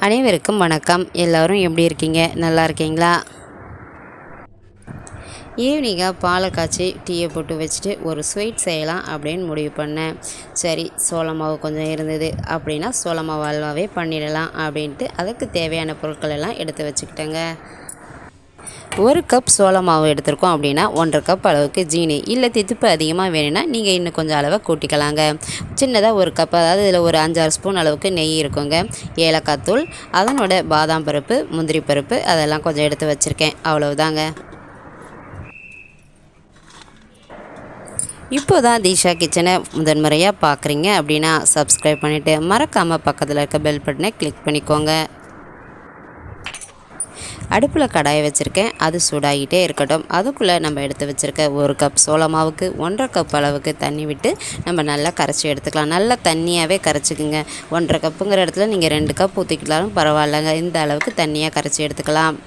அனைவருக்கும் வணக்கம். எல்லோரும் எப்படி இருக்கீங்க? நல்லா இருக்கீங்களா? ஈவினிங்காக பாலை காய்ச்சி டீயை போட்டு வச்சுட்டு ஒரு ஸ்வீட் செய்யலாம் அப்படின்னு முடிவு பண்ணேன். சரி, சோள மாவு கொஞ்சம் இருந்தது அப்படின்னா சோள மாவு அல்வாவே பண்ணிடலாம் அப்படின்ட்டு அதுக்கு தேவையான பொருட்கள் எல்லாம் எடுத்து வச்சுக்கிட்டேங்க. 1 கப் சோள மாவு எடுத்திருக்கோம் அப்படின்னா 1½ கப் அளவுக்கு ஜீனி, இல்லை தித்திப்பு அதிகமாக வேணும்னா நீங்கள் இன்னும் கொஞ்சம் அளவை கூட்டிக்கலாங்க. சின்னதாக 1 கப், அதாவது இதில் ஒரு 5-6 ஸ்பூன் அளவுக்கு நெய் இருக்குங்க. ஏலக்காய் தூள், அதனோட பாதாம் பருப்பு, முந்திரி பருப்பு அதெல்லாம் கொஞ்சம் எடுத்து வச்சுருக்கேன். அவ்வளவுதாங்க. இப்போ தான் தீஷா கிச்சனை முதன்முறையாக பார்க்குறீங்க அப்படின்னா சப்ஸ்கிரைப் பண்ணிவிட்டு மறக்காமல் பக்கத்தில் இருக்க பெல் பட்டனை கிளிக் பண்ணிக்கோங்க. அடுப்பில் கடாயை வச்சுருக்கேன், அது சூடாகிட்டே இருக்கட்டும். அதுக்குள்ளே நம்ம எடுத்து வச்சுருக்க 1 கப் சோள மாவுக்கு 1½ கப் அளவுக்கு தண்ணி விட்டு நம்ம நல்லா கரைச்சி எடுத்துக்கலாம். நல்லா தண்ணியாகவே கரைச்சிக்குங்க. 1½ கப்புங்கிற இடத்துல நீங்கள் 2 கப் ஊற்றிக்கிட்டாலும் பரவாயில்லைங்க. இந்த அளவுக்கு தண்ணியாக கரைச்சி எடுத்துக்கலாம்.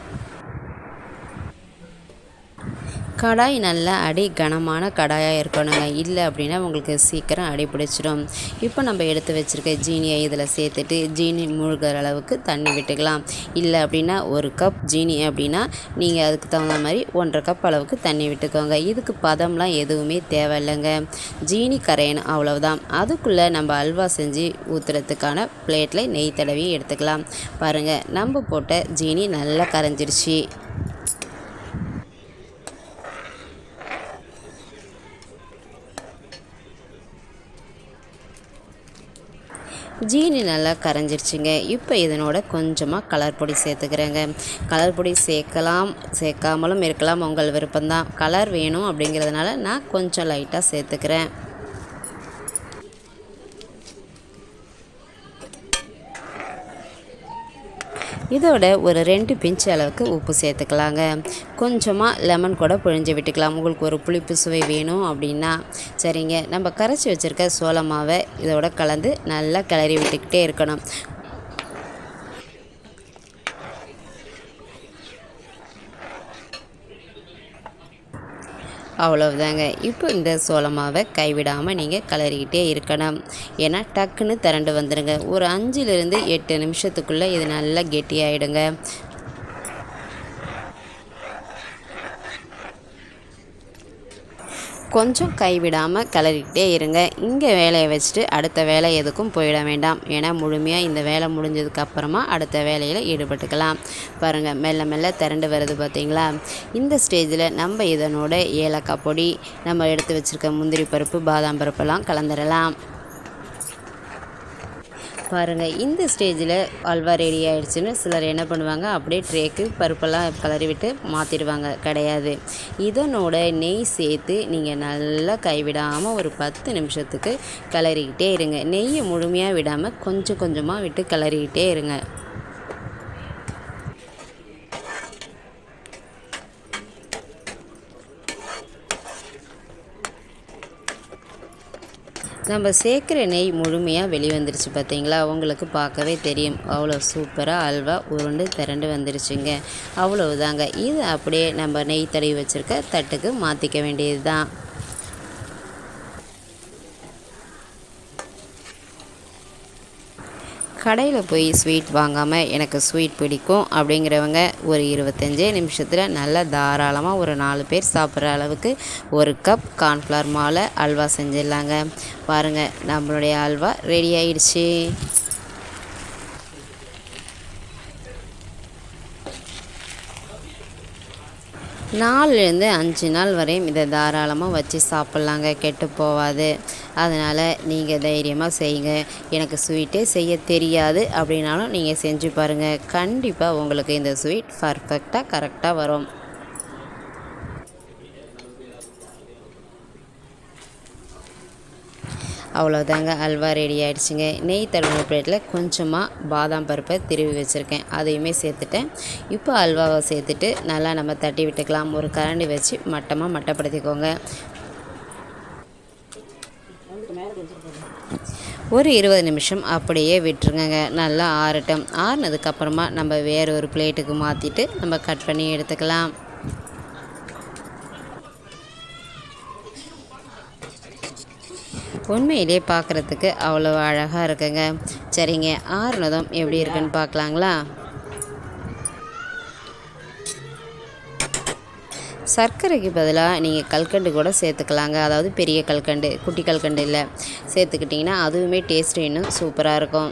கடாய் நல்லா கனமான கடாயாக இருக்கணுங்க. இல்லை அப்படின்னா உங்களுக்கு சீக்கிரம் அடி பிடிச்சிடும். இப்போ நம்ம எடுத்து வச்சுருக்க ஜீனியை இதில் சேர்த்துட்டு ஜீனி மூழ்கிற அளவுக்கு தண்ணி விட்டுக்கலாம். இல்லை அப்படின்னா 1 கப் ஜீனி அப்படின்னா நீங்கள் அதுக்கு தகுந்த மாதிரி 1½ கப் அளவுக்கு தண்ணி விட்டுக்கோங்க. இதுக்கு பதம்லாம் எதுவுமே தேவையில்லைங்க. ஜீனி கரையணும், அவ்வளவுதான். அதுக்குள்ளே நம்ம அல்வா செஞ்சு ஊற்றுறதுக்கான பிளேட்டில் நெய் தடவி எடுத்துக்கலாம். பாருங்கள், நம்ம போட்ட ஜீனி நல்லா கரைஞ்சிருச்சு. ஜீனி நல்லா கரைஞ்சிருச்சுங்க. இப்போ இதனோட கொஞ்சமாக கலர் பொடி சேர்த்துக்கிறேங்க. கலர் பொடி சேர்க்கலாம், சேர்க்காமலும் இருக்கலாம், உங்கள் விருப்பம்தான். கலர் வேணும் அப்படிங்கிறதுனால நான் கொஞ்சம் லைட்டாக சேர்த்துக்கிறேன். இதோட ஒரு 2 பிஞ்ச் அளவுக்கு உப்பு சேர்த்துக்கலாங்க. கொஞ்சமாக லெமன் கூட பிழிஞ்சு விட்டுக்கலாம், உங்களுக்கு ஒரு புளிப்பு சுவை வேணும் அப்படின்னா. சரிங்க, நம்ம கரைச்சி வச்சுருக்க சோள மாவை இதோட கலந்து நல்லா கிளறி விட்டுக்கிட்டே இருக்கணும். அவ்வளவுதாங்க. இப்போ இந்த சோள மாவை கைவிடாமல் நீங்கள் கிளறிக்கிட்டே இருக்கணும். ஏன்னா டக்குன்னு திரண்டு வந்துடுங்க. ஒரு 5லிருந்து 8 நிமிஷத்துக்குள்ளே இது நல்லா கெட்டியாகிடுங்க. கொஞ்சம் கைவிடாமல் கிளறிக்கிட்டே இருங்க. இங்கே வேலையை வச்சுட்டு அடுத்த வேலை எதுக்கும் போயிட வேண்டாம். ஏன்னா முழுமையாக இந்த வேலை முடிஞ்சதுக்கப்புறமா அடுத்த வேலையில் ஈடுபட்டுக்கலாம். பாருங்கள், மெல்ல மெல்ல திரண்டு வருது பார்த்தீங்களா? இந்த ஸ்டேஜில் நம்ம இதனோட ஏலக்காய் பொடி, நம்ம எடுத்து வச்சுருக்க முந்திரி பருப்பு, பாதாம் பருப்பெல்லாம் கலந்துடலாம். பாருங்கள், இந்த ஸ்டேஜில் அல்வா ரெடி ஆகிடுச்சின்னு சிலர் என்ன பண்ணுவாங்க, அப்படியே ட்ரேக்கு பருப்பெல்லாம் கிளறி விட்டு மாற்றிடுவாங்க. கிடையாது, இதனோட நெய் சேர்த்து நீங்கள் நல்லா கைவிடாமல் ஒரு 10 நிமிஷத்துக்கு கிளறிக்கிட்டே இருங்க. நெய்யை முழுமையாக விடாமல் கொஞ்சம் கொஞ்சமாக விட்டு கிளறிக்கிட்டே இருங்க. நம்ம சேர்க்குற நெய் முழுமையாக வெளிவந்துருச்சு பார்த்தீங்களா? உங்களுக்கு பார்க்கவே தெரியும். அவ்வளோ சூப்பராக அல்வா உருண்டு திரண்டு வந்துருச்சுங்க. அவ்வளவுதாங்க. இது அப்படியே நம்ம நெய் தடவி வச்சுருக்க தட்டுக்கு மாற்றிக்க வேண்டியது தான். கடையில் போய் ஸ்வீட் வாங்காமல் எனக்கு ஸ்வீட் பிடிக்கும் அப்படிங்கிறவங்க ஒரு 25 நிமிஷத்தில் நல்லா தாராளமாக ஒரு 4 பேர் சாப்பிட்ற அளவுக்கு 1 கப் கார்ன்ஃப்ளவர் மாவில் அல்வா செஞ்சிடலாங்க. பாருங்கள், நம்மளுடைய அல்வா ரெடி ஆயிடுச்சு. 4லேருந்து 5 நாள் வரையும் இதை தாராளமாக வச்சு சாப்பிட்லாங்க, கெட்டு போகாது. அதனால் நீங்கள் தைரியமாக செய்யுங்க. எனக்கு ஸ்வீட்டே செய்ய தெரியாது அப்படின்னாலும் நீங்கள் செஞ்சு பாருங்கள். கண்டிப்பாக உங்களுக்கு இந்த ஸ்வீட் பர்ஃபெக்டாக கரெக்டாக வரும். அவ்வளோதாங்க, அல்வா ரெடி ஆகிடுச்சிங்க. நெய் தடவின பிளேட்டில் கொஞ்சமாக பாதாம் பருப்பை திருவி வச்சுருக்கேன், அதையுமே சேர்த்துட்டேன். இப்போ அல்வாவை சேர்த்துட்டு நல்லா நம்ம தட்டி விட்டுக்கலாம். ஒரு கரண்டி வச்சு மட்டமாக மட்டப்படுத்திக்கோங்க. ஒரு 20 நிமிஷம் அப்படியே விட்டுருங்க, நல்லா ஆறட்டும். ஆறுனதுக்கப்புறமா நம்ம வேறு ஒரு பிளேட்டுக்கு மாற்றிட்டு நம்ம கட் பண்ணி எடுத்துக்கலாம். உண்மையிலே பார்க்குறதுக்கு அவ்வளோ அழகாக இருக்குங்க. சரிங்க, ஆறுனதும் எப்படி இருக்குன்னு பார்க்கலாங்களா? சர்க்கரைக்கு பதிலாக நீங்கள் கல்கண்டு கூட சேர்த்துக்கலாங்க. அதாவது பெரிய கல்கண்டு, குட்டி கல்கண்டு இல்லை, சேர்த்துக்கிட்டிங்கன்னா அதுவுமே டேஸ்ட்டு இன்னும் சூப்பராக இருக்கும்.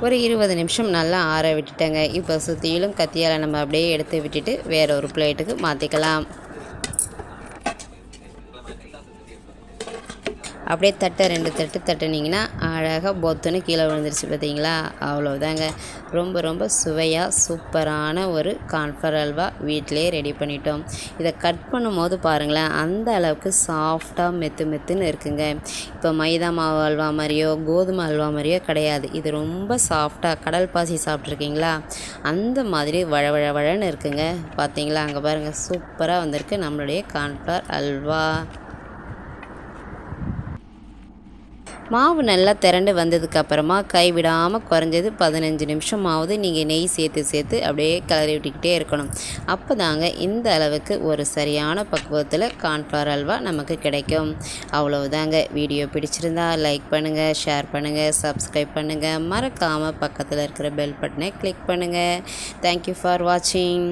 ஒரு 20 நிமிஷம் நல்லா ஆற விட்டுட்டேங்க. இப்போ சுற்றிலும் கத்தியால் நம்ம அப்படியே எடுத்து விட்டுட்டு வேற ஒரு பிளேட்டுக்கு மாற்றிக்கலாம். அப்படியே தட்டை 2 தட்டு தட்டுனிங்கன்னா அழகாக பொத்துன்னு கீழே விழுந்துருச்சு பார்த்தீங்களா? அவ்வளோதாங்க. ரொம்ப ரொம்ப சுவையாக சூப்பரான ஒரு கார்ன்ஃப்ளவர் அல்வா வீட்டிலே ரெடி பண்ணிட்டோம். இதை கட் பண்ணும்போது பாருங்களேன், அந்த அளவுக்கு சாஃப்டாக மெத்து மெத்துன்னு இருக்குங்க. இப்போ மைதா மாவு அல்வா மாதிரியோ கோதுமை அல்வா மாதிரியோ கிடையாது. இது ரொம்ப சாஃப்டாக, கடல் பாசி சாப்பிட்ருக்கீங்களா அந்த மாதிரி வழன்னு இருக்குங்க. பார்த்தீங்களா? அங்கே பாருங்கள், சூப்பராக வந்திருக்கு நம்மளுடைய கார்ன்ஃப்ளவர் அல்வா. மாவு நல்லா திரண்டு வந்ததுக்கப்புறமா கைவிடாமல் குறைஞ்சது 15 நிமிஷமாவது நீங்கள் நெய் சேர்த்து அப்படியே கிளறி விட்டுக்கிட்டே இருக்கணும். அப்போ தாங்க இந்த அளவுக்கு ஒரு சரியான பக்குவத்தில் கார்ன்ஃப்ளவர் அல்வா நமக்கு கிடைக்கும். அவ்வளவுதாங்க. வீடியோ பிடிச்சிருந்தா லைக் பண்ணுங்கள், ஷேர் பண்ணுங்கள், சப்ஸ்கிரைப் பண்ணுங்கள். மறக்காமல் பக்கத்தில் இருக்கிற பெல் பட்டனை கிளிக் பண்ணுங்கள். தேங்க்யூ ஃபார் வாட்சிங்.